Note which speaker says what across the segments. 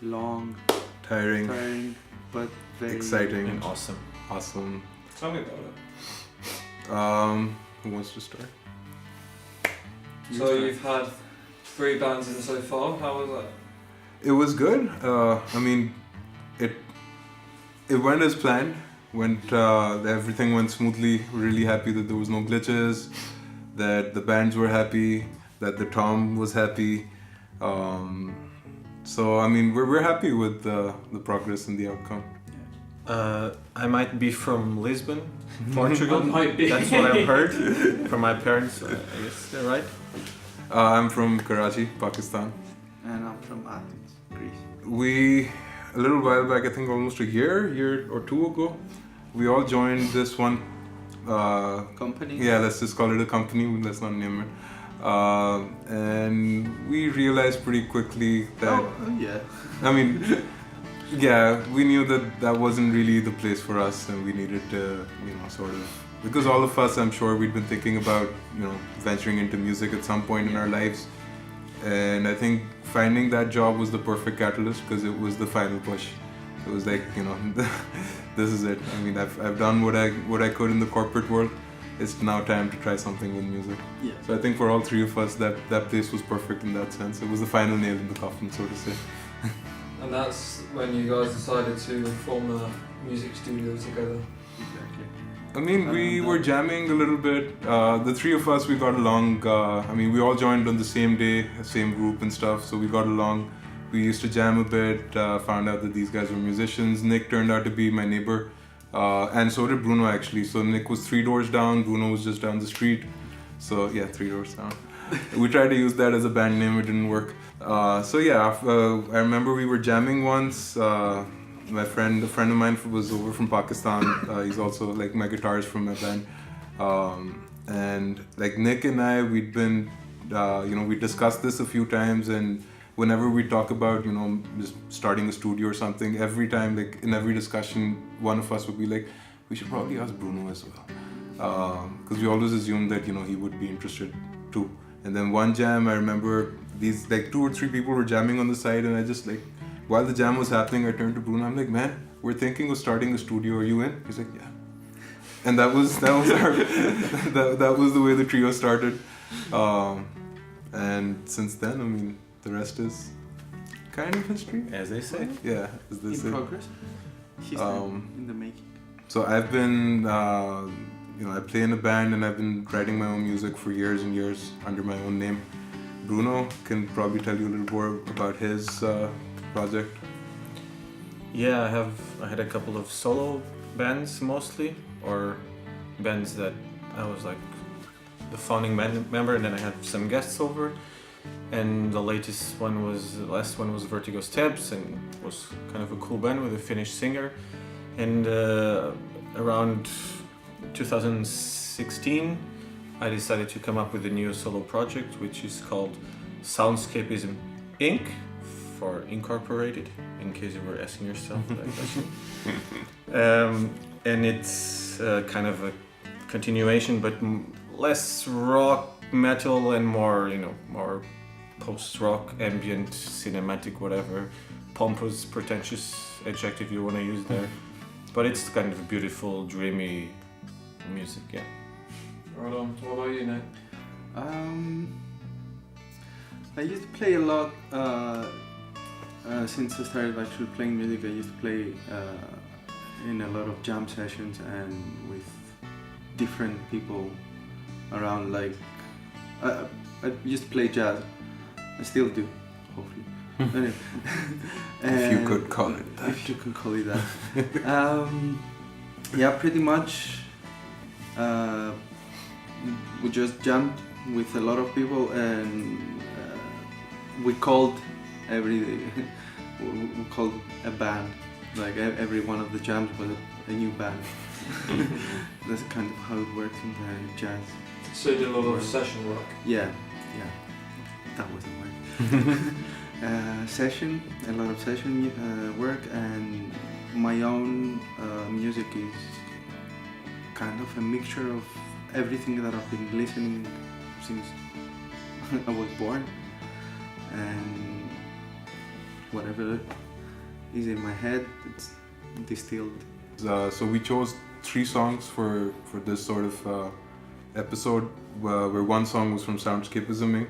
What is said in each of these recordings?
Speaker 1: long,
Speaker 2: tiring,
Speaker 1: but very
Speaker 2: exciting,
Speaker 3: and awesome.
Speaker 4: Tell me about it.
Speaker 2: Who wants to start?
Speaker 4: So you've had 3 bands in so far. How was that?
Speaker 2: It was good. I mean, it went as planned. Everything went smoothly. Really happy that there was no glitches, that the bands were happy, that the Tom was happy. So I mean, we're happy with the progress and the outcome.
Speaker 3: I might be from Lisbon, Portugal.
Speaker 4: Might be.
Speaker 3: That's what I've heard from my parents. I guess they're right.
Speaker 2: I'm from Karachi, Pakistan.
Speaker 1: And I'm from Athens, Greece.
Speaker 2: We, a little while back, I think almost a year or two ago, we all joined this one
Speaker 1: Company?
Speaker 2: Yeah, let's just call it a company, let's not name it. And we realized pretty quickly that,
Speaker 1: yeah.
Speaker 2: I mean, yeah, we knew that wasn't really the place for us, and we needed to, sort of, because all of us, I'm sure we'd been thinking about, venturing into music at some point in our lives. And I think finding that job was the perfect catalyst, because it was the final push. It was like, this is it. I mean, I've done what I could in the corporate world. It's now time to try something with music.
Speaker 1: Yeah.
Speaker 2: So I think for all 3 of us, that place was perfect in that sense. It was the final nail in the coffin, so to say.
Speaker 4: And that's when you guys decided to form a music studio together.
Speaker 1: Exactly.
Speaker 2: I mean, we were jamming a little bit. The 3 of us, we got along. I mean, we all joined on the same day, same group and stuff, so we got along. We used to jam a bit, found out that these guys were musicians. Nik turned out to be my neighbor, and so did Bruno actually. So Nik was 3 doors down, Bruno was just down the street. So yeah, 3 doors down. We tried to use that as a band name, it didn't work. So yeah, I remember we were jamming once. A friend of mine was over from Pakistan. He's also like my guitarist from my band. And like Nik and I, we'd been, we discussed this a few times, and whenever we talk about, just starting a studio or something, every time, like in every discussion, one of us would be like, we should probably ask Bruno as well. Because we always assumed that, he would be interested too. And then one jam, I remember these like 2 or 3 people were jamming on the side, and I just like, while the jam was happening, I turned to Bruno, I'm like, man, we're thinking of starting a studio, are you in? He's like, yeah. And that was our, that was the way the trio started. And since then, I mean, the rest is kind of history,
Speaker 3: as they say.
Speaker 2: Yeah, as they say.
Speaker 1: In progress. History in the making.
Speaker 2: So I've been, I play in a band, and I've been writing my own music for years and years under my own name. Bruno can probably tell you a little more about his project.
Speaker 3: Yeah, I had a couple of solo bands mostly, or bands that I was like the founding member, and then I had some guests over. And the last one was Vertigo Steps, and was kind of a cool band with a Finnish singer. And around 2016, I decided to come up with a new solo project, which is called Soundscapism Inc. for Incorporated, in case you were asking yourself that question. And it's kind of a continuation, but less rock, metal, and more, more post-rock, ambient, cinematic, whatever, pompous, pretentious adjective you want to use there. But it's kind of beautiful, dreamy music, yeah.
Speaker 4: Right on. What about you, Nik?
Speaker 1: I used to play a lot since I started actually playing music. I used to play in a lot of jam sessions and with different people around. Like I used to play jazz. I still do, hopefully. Anyway.
Speaker 2: If you could call it that.
Speaker 1: If you could call it that. Yeah, pretty much. We just jammed with a lot of people, and we called we called a band. Like every one of the jams was a new band. That's kind of how it works in the jazz.
Speaker 4: So you did a lot of session work?
Speaker 1: Yeah, that was the word. A lot of session work, and my own music is kind of a mixture of everything that I've been listening since I was born, and whatever is in my head. It's distilled.
Speaker 2: So we chose 3 songs for this sort of episode, where one song was from Soundscapism Inc.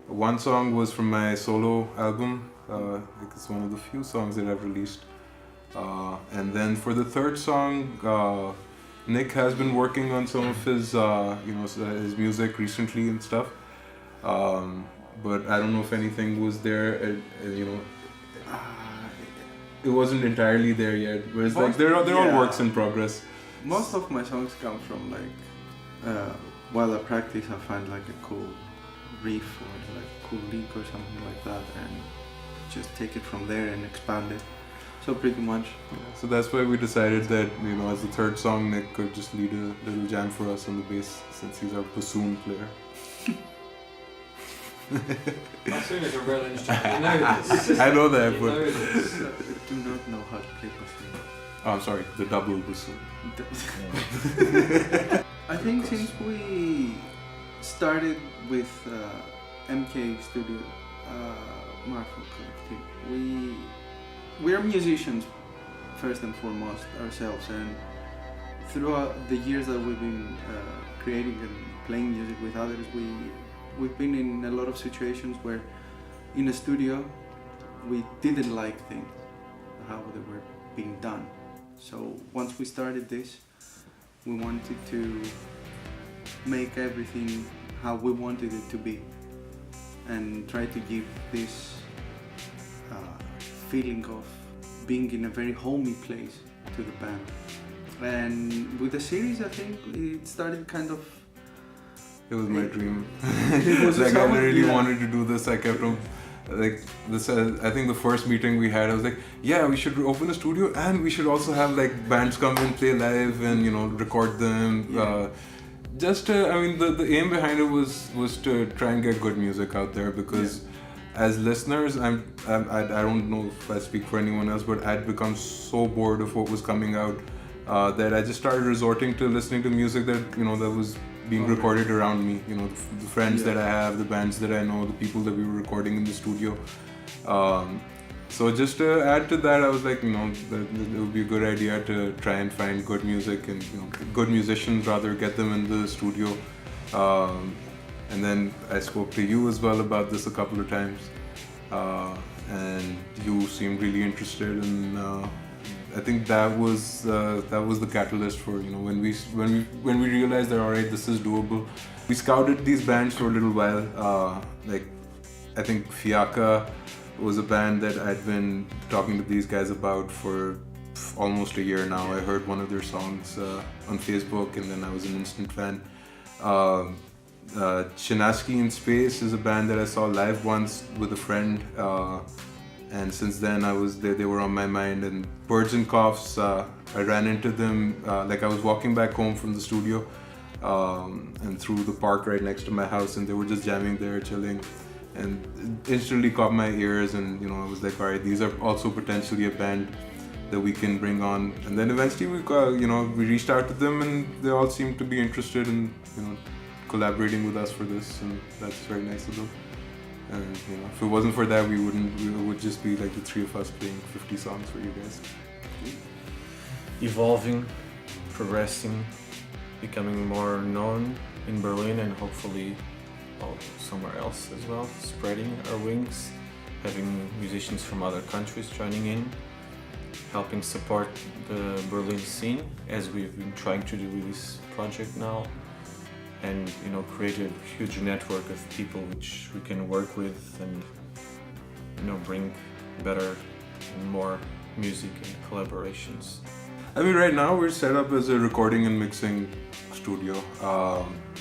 Speaker 2: One song was from my solo album. It's one of the few songs that I've released. And then for the third song, Nik has been working on some of his, his music recently and stuff. But I don't know if anything was there. It wasn't entirely there yet. But it's like they're all works in progress.
Speaker 1: Most of my songs come from like while I practice, I find like a cool riff or like a cool lick or something like that, and just take it from there and expand it. So pretty much.
Speaker 2: So that's why we decided that, as the third song, Nik could just lead a little jam for us on the bass, since he's our bassoon player.
Speaker 4: Bassoon is a real instrument. You know this.
Speaker 2: I know that,
Speaker 4: You
Speaker 2: but
Speaker 4: know this.
Speaker 1: I do not know how to play bassoon.
Speaker 2: oh, I'm sorry, the double bassoon.
Speaker 1: I think since we started with MK Studio, Mauerfall Kollektiv, we are musicians first and foremost ourselves, and throughout the years that we've been creating and playing music with others, we've been in a lot of situations where in a studio we didn't like things, how they were being done. So once we started this, we wanted to make everything how we wanted it to be and try to give this feeling of being in a very homey place to the band. And with the series, I think it started kind of...
Speaker 2: It was my dream.
Speaker 1: It was
Speaker 2: like I really
Speaker 1: yeah.
Speaker 2: wanted to do this. I kept on, like this. I think the first meeting we had, I was like, yeah, we should open a studio and we should also have like bands come and play live and record them.
Speaker 1: Yeah.
Speaker 2: The aim behind it was to try and get good music out there, because as listeners, I don't know if I speak for anyone else, but I'd become so bored of what was coming out that I just started resorting to listening to music that that was being recorded around me. The friends that I have, the bands that I know, the people that we were recording in the studio. So just to add to that, I was like, that it would be a good idea to try and find good music and good musicians, rather get them in the studio. And then I spoke to you as well about this a couple of times, and you seemed really interested, and I think that was the catalyst for when we realized that alright, this is doable. We scouted these bands for a little while. I think Fiaca was a band that I'd been talking to these guys about for almost a year now. I heard one of their songs on Facebook, and then I was an instant fan. Chinaski in Space is a band that I saw live once with a friend, and since then they were on my mind. And Birds and Coughs, I ran into them I was walking back home from the studio and through the park right next to my house, and they were just jamming there, chilling, and it instantly caught my ears. And I was like, alright, these are also potentially a band that we can bring on. And then eventually we reached out to them, and they all seemed to be interested in collaborating with us for this, and that's very nice of them. And if it wasn't for that, we would just be like the 3 of us playing 50 songs for you guys.
Speaker 3: Evolving, progressing, becoming more known in Berlin and hopefully somewhere else as well, spreading our wings, having musicians from other countries joining in, helping support the Berlin scene as we've been trying to do with this project now, and create a huge network of people which we can work with and bring better and more music and collaborations.
Speaker 2: I mean, right now we're set up as a recording and mixing studio,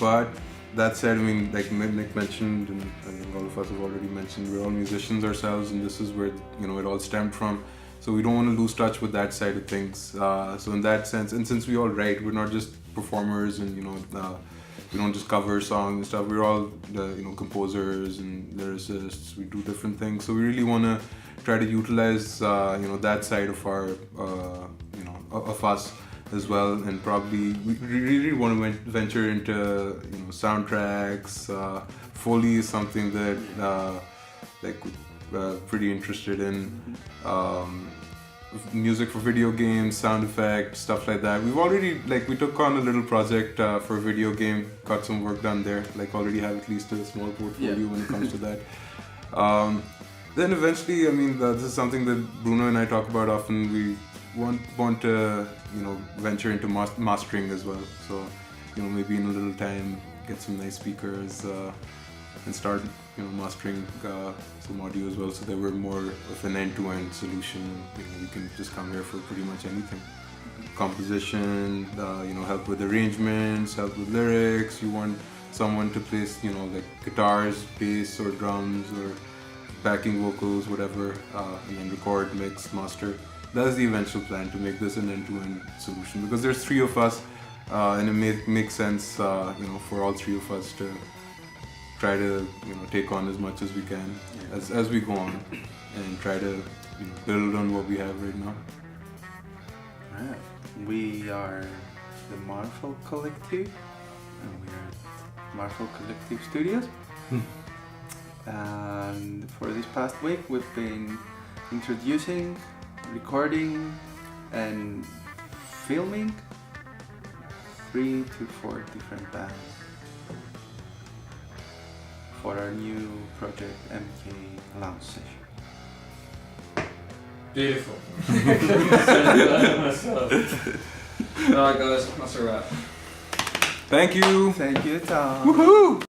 Speaker 2: but that said, I mean, like Nik mentioned, and I think all of us have already mentioned, we're all musicians ourselves, and this is where it all stemmed from. So we don't want to lose touch with that side of things. So in that sense, and since we all write, we're not just performers, and we don't just cover songs and stuff. We're all composers and lyricists. We do different things. So we really want to try to utilize that side of our of us as well, and probably we really want to venture into soundtracks. Foley is something that we're pretty interested in. music for video games, sound effects, stuff like that. We've already, we took on a little project for a video game, got some work done there, already have at least a small portfolio when it comes to that. Then eventually, this is something that Bruno and I talk about often. We want to, venture into mastering as well. So, maybe in a little time, get some nice speakers and start, mastering some audio as well, so that we're more of an end-to-end solution. You can just come here for pretty much anything. Composition, help with arrangements, help with lyrics. You want someone to play, guitars, bass, or drums, or backing vocals, whatever, and then record, mix, master. That's the eventual plan, to make this an end-to-end solution, because there's 3 of us, and it makes sense, for all 3 of us to try to, take on as much as we can as we go on, and try to, build on what we have right now.
Speaker 1: Right. We are the Mauerfall Kollektiv, and we are at Mauerfall Kollektiv Studios. And for this past week, we've been introducing, recording, and filming 3 to 4 different bands for our new project, MK Lounge Sessions.
Speaker 4: Beautiful. Alright guys, that's a wrap.
Speaker 2: Thank you.
Speaker 1: Thank you, Tom.
Speaker 2: Woohoo!